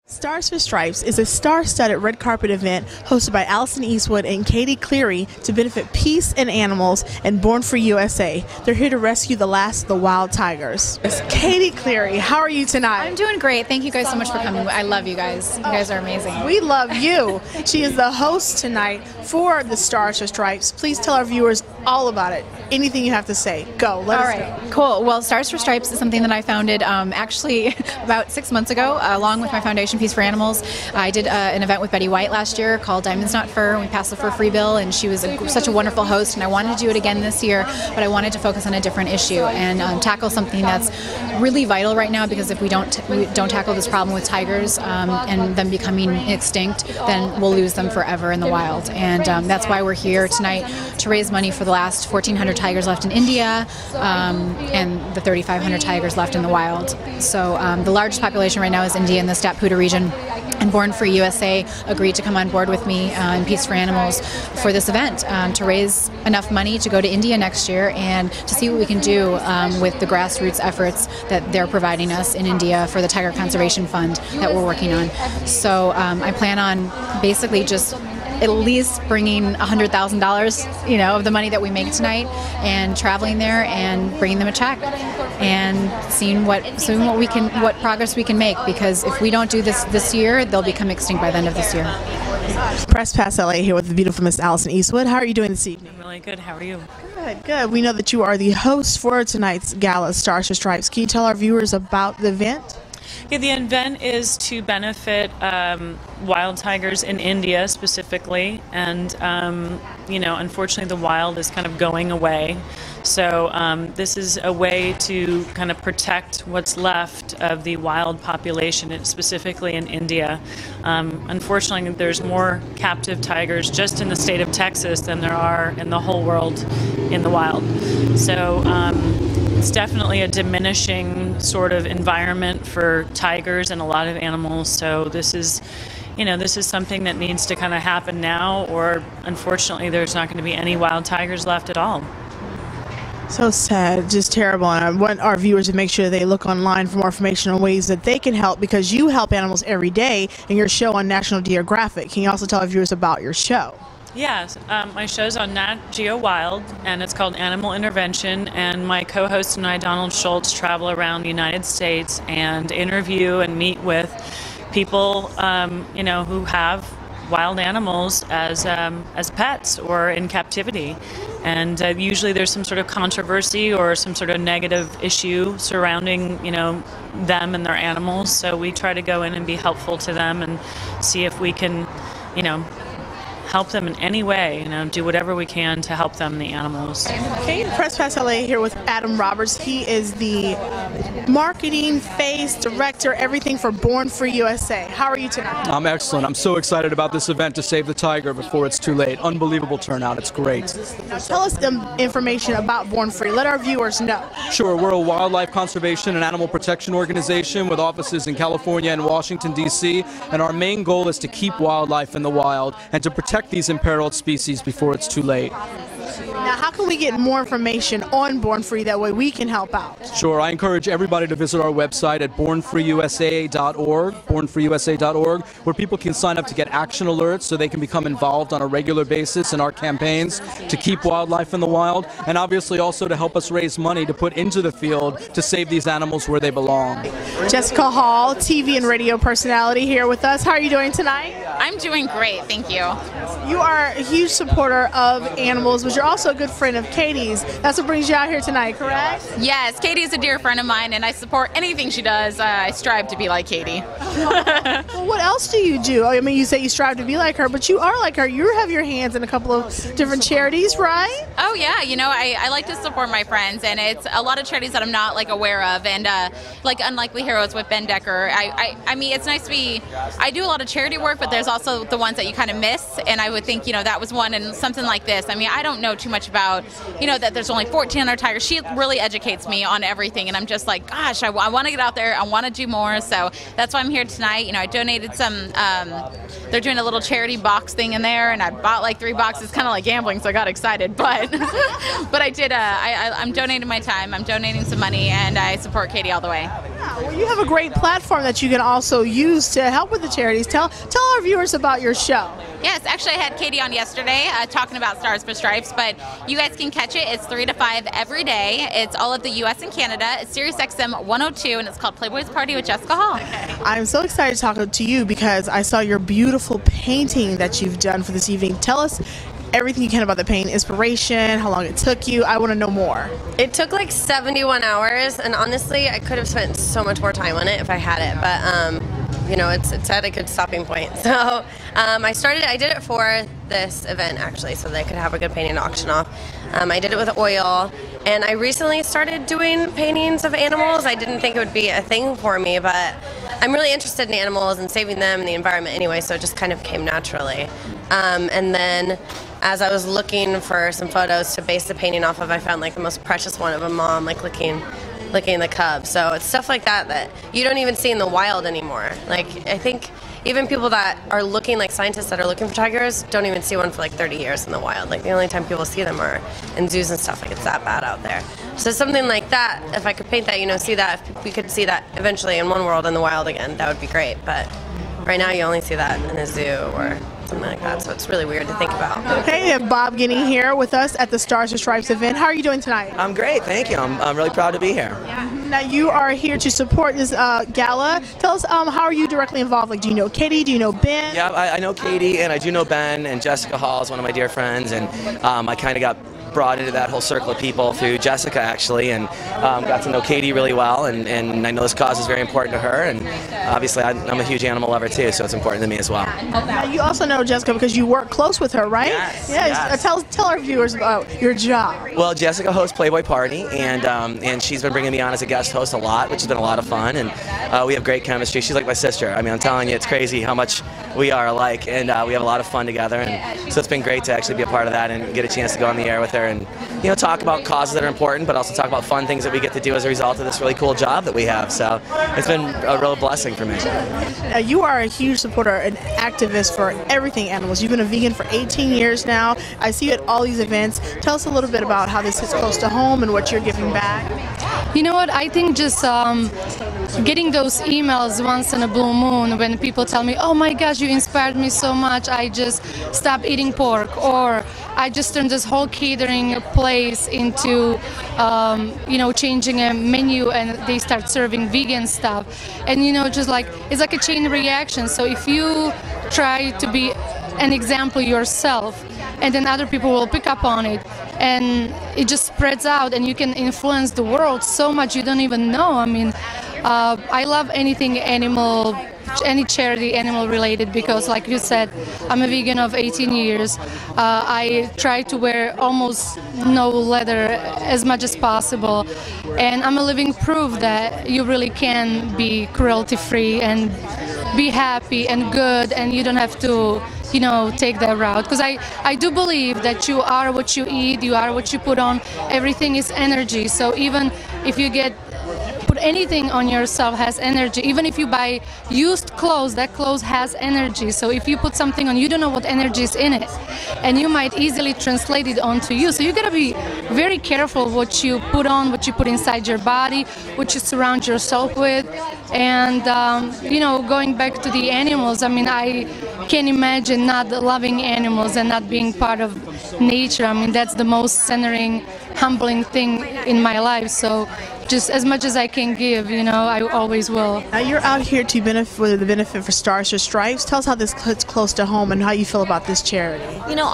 Stars for Stripes is a star-studded red carpet event hosted by Alison Eastwood and Katie Cleary to benefit peace and animals and Born Free USA. They're here to rescue the last of the wild tigers. Katie Cleary, how are you tonight? I'm doing great. Thank you guys so much for coming. I love you guys. You guys are amazing. We love you. She is the host tonight for the Stars for Stripes. Please tell our viewers all about it. Anything you have to say. Go. Let us know. Cool. Well, Stars for Stripes is something that I founded actually about 6 months ago, along with my foundation, Peace for Animals. I did an event with Betty White last year called Diamonds Not Fur, and we passed the fur free bill, and she was such a wonderful host, and I wanted to do it again this year, but I wanted to focus on a different issue and tackle something that's really vital right now, because if we don't tackle this problem with tigers and them becoming extinct, then we'll lose them forever in the wild. And that's why we're here tonight, to raise money for the last 1,400 tigers left in India and the 3,500 tigers left in the wild. So the largest population right now is India in the Staputa region, and Born Free USA agreed to come on board with me in Peace for Animals for this event to raise enough money to go to India next year and to see what we can do with the grassroots efforts that they're providing us in India for the Tiger Conservation Fund that we're working on. So I plan on basically just at least bringing $100,000, of the money that we make tonight, and traveling there and bringing them a check and seeing what progress we can make. Because if we don't do this year, they'll become extinct by the end of this year. Press Pass LA here with the beautiful Miss Alison Eastwood. How are you doing this evening? I'm really good. How are you? Good, good. We know that you are the host for tonight's gala, Stars for Stripes. Can you tell our viewers about the event? Yeah, the event is to benefit wild tigers in India specifically, and unfortunately the wild is kind of going away. So this is a way to kind of protect what's left of the wild population, specifically in India. Unfortunately, there's more captive tigers just in the state of Texas than there are in the whole world in the wild. So it's definitely a diminishing sort of environment for tigers and a lot of animals. So this is something that needs to kind of happen now, or unfortunately there's not going to be any wild tigers left at all. So sad, just terrible. And I want our viewers to make sure they look online for more information on ways that they can help, because you help animals every day in your show on National Geographic. Can you also tell our viewers about your show? Yes, my show's on Nat Geo Wild, and it's called Animal Intervention, and my co-host and I, Donald Schultz, travel around the United States and interview and meet with people, who have wild animals as pets or in captivity. And usually there's some sort of controversy or some sort of negative issue surrounding, them and their animals. So we try to go in and be helpful to them and see if we can, help them in any way, do whatever we can to help them, the animals. Okay, Press Pass LA here with Adam Roberts. He is the marketing face, director, everything for Born Free USA. How are you tonight? I'm excellent. I'm so excited about this event to save the tiger before it's too late. Unbelievable turnout. It's great. Now tell us information about Born Free. Let our viewers know. Sure. We're a wildlife conservation and animal protection organization with offices in California and Washington, D.C., and our main goal is to keep wildlife in the wild and to protect these imperiled species before it's too late. Now, how can we get more information on Born Free? That way we can help out. Sure. I encourage everybody to visit our website at bornfreeusa.org, bornfreeusa.org, where people can sign up to get action alerts so they can become involved on a regular basis in our campaigns to keep wildlife in the wild, and obviously also to help us raise money to put into the field to save these animals where they belong. Jessica Hall, TV and radio personality, here with us. How are you doing tonight? I'm doing great, thank you. You are a huge supporter of animals, but you're also a good friend of Katie's. That's what brings you out here tonight, correct? Yes, Katie is a dear friend of mine, and I support anything she does. I strive to be like Katie. Well, what else do you do? I mean, you say you strive to be like her, but you are like her. You have your hands in a couple of different charities, right? Oh, yeah. I like to support my friends, and it's a lot of charities that I'm not, aware of, and, like Unlikely Heroes with Ben Decker. I mean, it's nice to be, I do a lot of charity work, but there's also the ones that you kind of miss, and I would think, that was one, and something like this. I mean, I don't know too much about, that there's only 1,400 tigers. She really educates me on everything, and I'm just like, gosh, I want to get out there. I want to do more, so that's why I'm here tonight. I donated some, they're doing a little charity box thing in there, and I bought like 3 boxes, kind of like gambling, so I got excited, but but I did, I'm donating my time, I'm donating some money, and I support Katie all the way. Yeah, well, you have a great platform that you can also use to help with the charities. Tell our viewers about your show. Yes, actually I had Katie on yesterday talking about Stars for Stripes, but you guys can catch it. It's 3 to 5 every day. It's all of the U.S. and Canada. It's Sirius XM 102, and it's called Playboy's Party with Jessica Hall. I'm so excited to talk to you because I saw your beautiful painting that you've done for this evening. Tell us everything you can about the painting, inspiration, how long it took you. I want to know more. It took like 71 hours, and honestly, I could have spent so much more time on it if I had it, but you know, it's at a good stopping point. So I did it for this event actually, so that I could have a good painting to auction off. I did it with oil, and I recently started doing paintings of animals. I didn't think it would be a thing for me, but I'm really interested in animals and saving them and the environment anyway, so it just kind of came naturally. And then as I was looking for some photos to base the painting off of, I found like the most precious one of a mom like licking the cub. So it's stuff like that you don't even see in the wild anymore. Like, I think even people that are looking, like scientists that are looking for tigers, don't even see one for like 30 years in the wild. Like, the only time people see them are in zoos and stuff. Like, it's that bad out there. So something like that, if I could paint that, you know, see that, if we could see that eventually in one world in the wild again, that would be great. But right now you only see that in a zoo or something like that, so it's really weird to think about. Okay, we have Bob Guinea here with us at the Stars for Stripes event. How are you doing tonight? I'm great, thank you. I'm really proud to be here. Yeah. Now you are here to support this gala. Tell us, how are you directly involved? Like, do you know Katie? Do you know Ben? Yeah, I know Katie, and I do know Ben, and Jessica Hall is one of my dear friends, and I kind of got brought into that whole circle of people through Jessica actually, and got to know Katie really well, and I know this cause is very important to her, and obviously I'm a huge animal lover too, so it's important to me as well. Now, you also know Jessica because you work close with her, right? Yes. Yes. Tell our viewers about your job. Well, Jessica hosts Playboy Party, and she's been bringing me on as a guest host a lot, which has been a lot of fun, and we have great chemistry. She's like my sister. I mean, I'm telling you, it's crazy how much we are alike, and we have a lot of fun together, and so it's been great to actually be a part of that and get a chance to go on the air with her and, you know, talk about causes that are important, but also talk about fun things that we get to do as a result of this really cool job that we have. So it's been a real blessing for me. You are a huge supporter and activist for everything animals. You've been a vegan for 18 years now. I see you at all these events. Tell us a little bit about how this hits close to home and what you're giving back. You know what, I think just getting those emails once in a blue moon when people tell me, oh my gosh, you inspired me so much, I just stopped eating pork, or I just turned this whole catering place into, you know, changing a menu and they start serving vegan stuff. And, you know, just like, it's like a chain reaction. So if you try to be an example yourself, and then other people will pick up on it, and it just spreads out, and you can influence the world so much you don't even know. I mean, I love anything animal, any charity animal related, because like you said, I'm a vegan of 18 years. I try to wear almost no leather as much as possible, and I'm a living proof that you really can be cruelty free and be happy and good, and you don't have to, you know, take that route. Because I do believe that you are what you eat, you are what you put on. Everything is energy. So even if you put anything on yourself has energy. Even if you buy used clothes, that clothes has energy. So if you put something on, you don't know what energy is in it, and you might easily translate it onto you. So you gotta be very careful what you put on, what you put inside your body, what you surround yourself with. And you know, going back to the animals, I mean, I can't imagine not loving animals and not being part of nature. I mean, that's the most centering, humbling thing in my life. So just as much as I can give, you know, I always will. Now you're out here to benefit for the benefit for Stars for Stripes. Tell us how this hits close to home and how you feel about this charity. You know,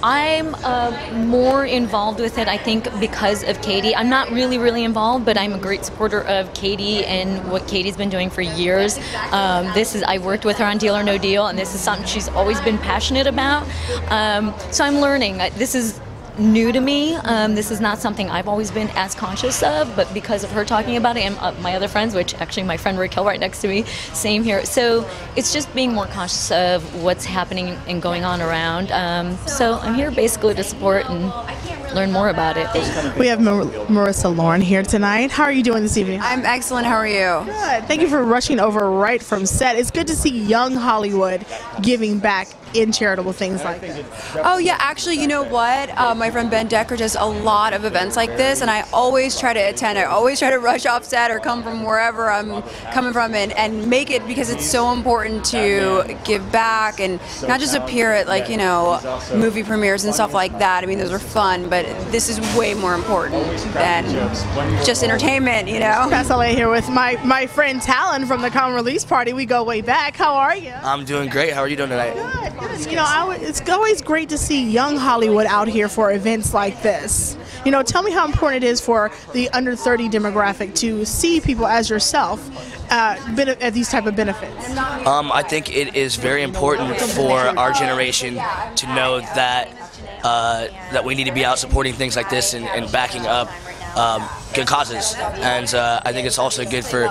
I'm more involved with it, I think, because of Katie. I'm not really involved, but I'm a great supporter of Katie and what Katie's been doing for years. I've worked with her on Deal or No Deal, and this is something she's always been passionate about. So I'm learning. This is new to me. This is not something I've always been as conscious of, but because of her talking about it and my other friends, which actually my friend Raquel right next to me, same here. So it's just being more conscious of what's happening and going on around. So I'm here basically to support and learn more about it. We have Marissa Lauren here tonight. How are you doing this evening? I'm excellent. How are you? Good. Thank you for rushing over right from set. It's good to see young Hollywood giving back in charitable things like this? Oh yeah, actually, you know what? My friend Ben Decker does a lot of events like this, and I always try to attend. I always try to rush off set or come from wherever I'm coming from and make it, because it's so important to give back and not just appear at, like, you know, movie premieres and stuff like that. I mean, those are fun, but this is way more important than just entertainment, you know? PPLA here with my friend Talon from the Common Release Party. We go way back. How are you? I'm doing great. How are you doing tonight? Good. You know, it's always great to see young Hollywood out here for events like this. You know, tell me how important it is for the under 30 demographic to see people as yourself at these type of benefits. I think it is very important for our generation to know that that we need to be out supporting things like this and backing up good causes, and I think it's also good for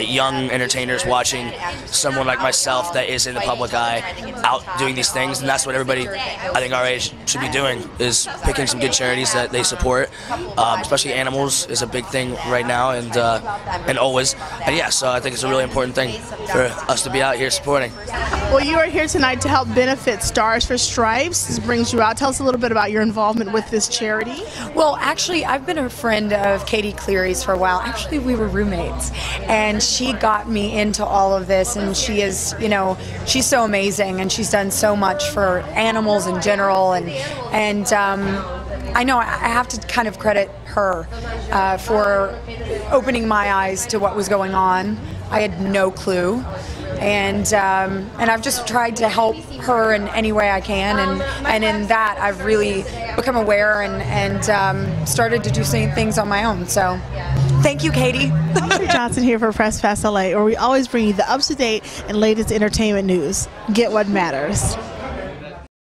young entertainers watching someone like myself that is in the public eye out doing these things, and that's what everybody, I think, our age should be doing, is picking some good charities that they support, especially animals is a big thing right now, and always, and yeah, so I think it's a really important thing for us to be out here supporting. Well, you are here tonight to help benefit Stars for Stripes. This brings you out. Tell us a little bit about your involvement with this charity. Well, actually, I've been a friend of Katie Cleary's for a while. Actually, we were roommates, and she got me into all of this, and she is, you know, she's so amazing, and she's done so much for animals in general, and I know I have to kind of credit her for opening my eyes to what was going on. I had no clue. And I've just tried to help her in any way I can, and in that I've really become aware and started to do things on my own. So, thank you, Katie. Patricia Johnson here for Press Pass LA, where we always bring you the up-to-date and latest entertainment news. Get what matters.